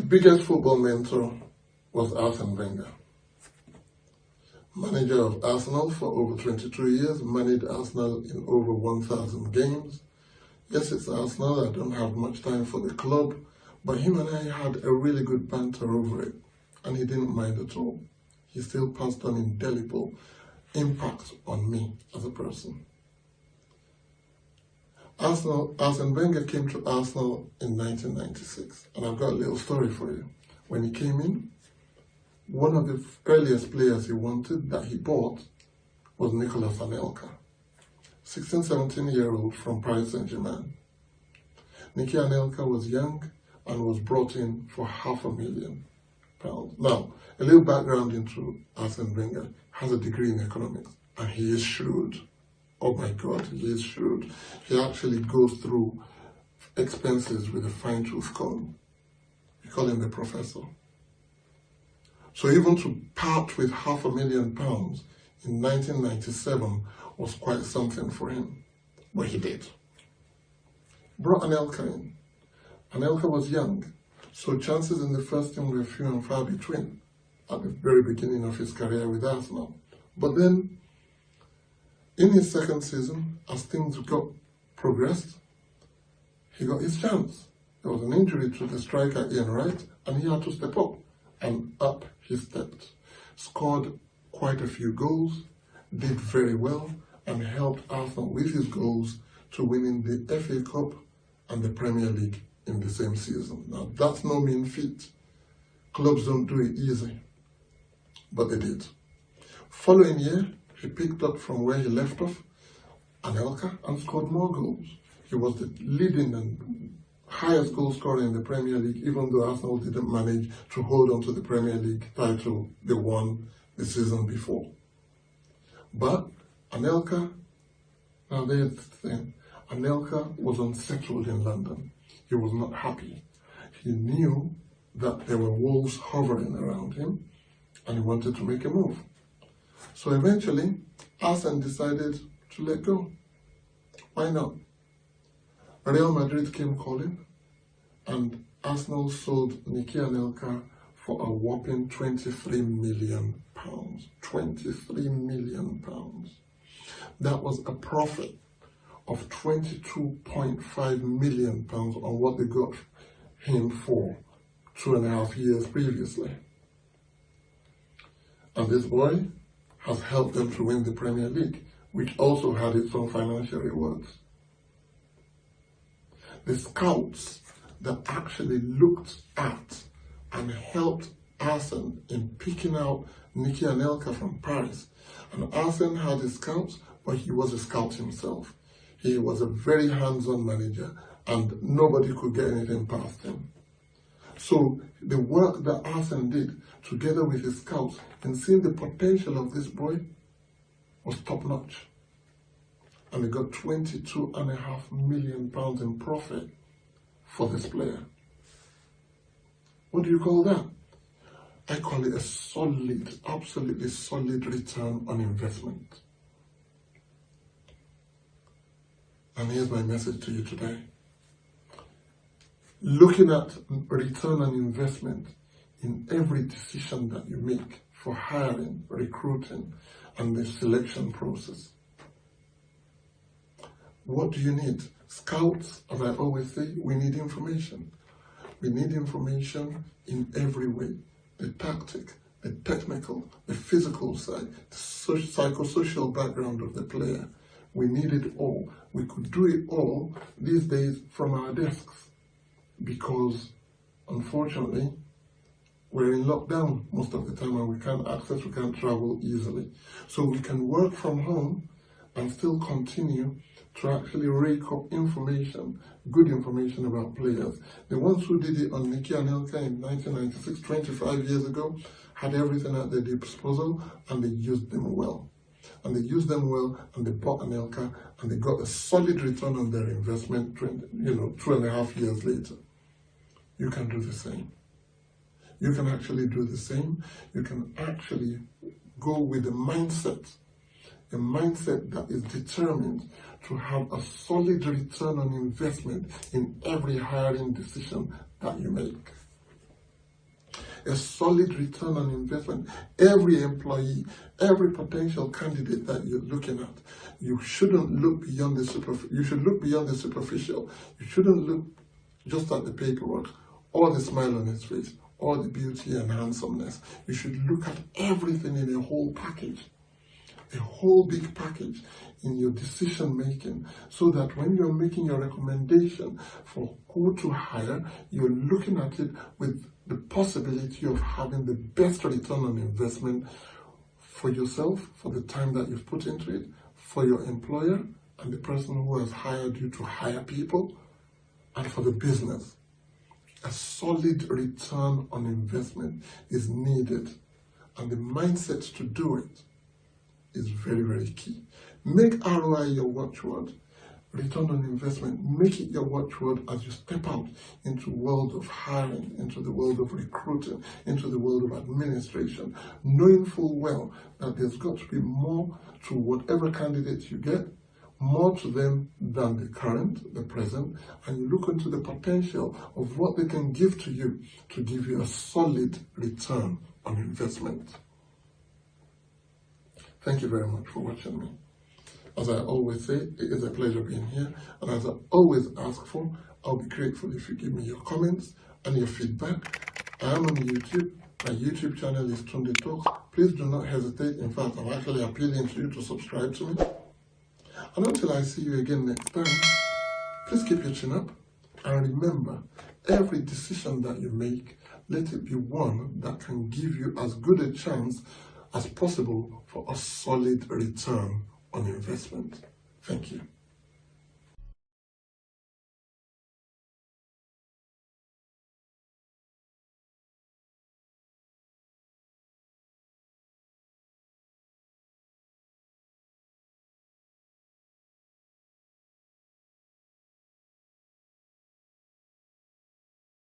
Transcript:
biggest football mentor was Arsene Wenger. Manager of Arsenal for over 22 years, managed Arsenal in over 1,000 games. Yes, it's Arsenal, I don't have much time for the club, but him and I had a really good banter over it, and he didn't mind at all. He still passed on indelible impact on me as a person. Arsene Wenger came to Arsenal in 1996, and I've got a little story for you. When he came in, one of the earliest players he wanted that he bought was Nicolas Anelka, 16, 17-year-old from Paris Saint-Germain. Nicky Anelka was young and was brought in for £500,000. Now, a little background into Arsene Wenger. Has a degree in economics, and he is shrewd. Oh my God, he is shrewd. He actually goes through expenses with a fine-tooth comb. We call him the professor. So even to part with £500,000 in 1997 was quite something for him. But he did. Brought Anelka in. Anelka was young, so chances in the first team were few and far between at the very beginning of his career with Arsenal. But then, in his second season, as things progressed, he got his chance. There was an injury to the striker Ian Wright, and he had to step up. And up he stepped. Scored quite a few goals, did very well, and helped Arsenal with his goals to winning the FA Cup and the Premier League in the same season. Now, that's no mean feat. Clubs don't do it easy, but they did. Following year, he picked up from where he left off, Anelka, and scored more goals. He was the leading and highest goal scorer in the Premier League, even though Arsenal didn't manage to hold on to the Premier League title they won the season before. But Anelka, now there's the thing, Anelka was unsettled in London. He was not happy. He knew that there were wolves hovering around him, and he wanted to make a move. So eventually, Arsene decided to let go. Why not? Real Madrid came calling, and Arsenal sold Nicky Anelka for a whopping £23 million. £23 million. That was a profit of £22.5 million on what they got him for 2.5 years previously. And this boy has helped them to win the Premier League, which also had its own financial rewards. The scouts that actually looked at and helped Arsene in picking out Nicky Anelka from Paris. And Arsene had his scouts, but he was a scout himself. He was a very hands-on manager, and nobody could get anything past him. So the work that Arsene did, together with his scouts, in seeing the potential of this boy, was top-notch. And they got £22.5 million in profit for this player. What do you call that? I call it a solid, absolutely solid return on investment. And here's my message to you today. Looking at return on investment in every decision that you make for hiring, recruiting, and the selection process. What do you need? Scouts, as I always say, we need information. We need information in every way. The tactic, the technical, the physical side, the psychosocial background of the player. We need it all. We could do it all these days from our desks because, unfortunately, we're in lockdown most of the time and we can't travel easily. So we can work from home and still continue to actually rake up information, good information about players. The ones who did it on Nicky Anelka in 1996, 25 years ago, had everything at their disposal and they used them well. And they used them well and they bought Anelka and they got a solid return on their investment 2.5 years later. You can do the same. You can actually do the same. You can actually go with a mindset that is determined to have a solid return on investment in every hiring decision that you make. a solid return on investment. Every employee, every potential candidate that you're looking at, you shouldn't look beyond the you should look beyond the superficial. You shouldn't look just at the paperwork, or the smile on his face, or the beauty and handsomeness. You should look at everything in a whole package, a whole big package in your decision making, so that when you're making your recommendation for who to hire, you're looking at it with the possibility of having the best return on investment for yourself, for the time that you've put into it, for your employer and the person who has hired you to hire people, and for the business. A solid return on investment is needed, and the mindset to do it is very, very key. Make ROI your watchword. Return on investment, make it your watchword as you step out into the world of hiring, into the world of recruiting, into the world of administration, knowing full well that there's got to be more to whatever candidate you get, more to them than the current, the present, and you look into the potential of what they can give to you to give you a solid return on investment. Thank you very much for watching me. As I always say, it is a pleasure being here, and as I always ask for, I'll be grateful if you give me your comments and your feedback. I am on YouTube. My YouTube channel is Tunde Talks. Please do not hesitate. In fact, I'm actually appealing to you to subscribe to me. And until I see you again next time, please keep your chin up, and remember, every decision that you make, let it be one that can give you as good a chance as possible for a solid return on investment. Thank you.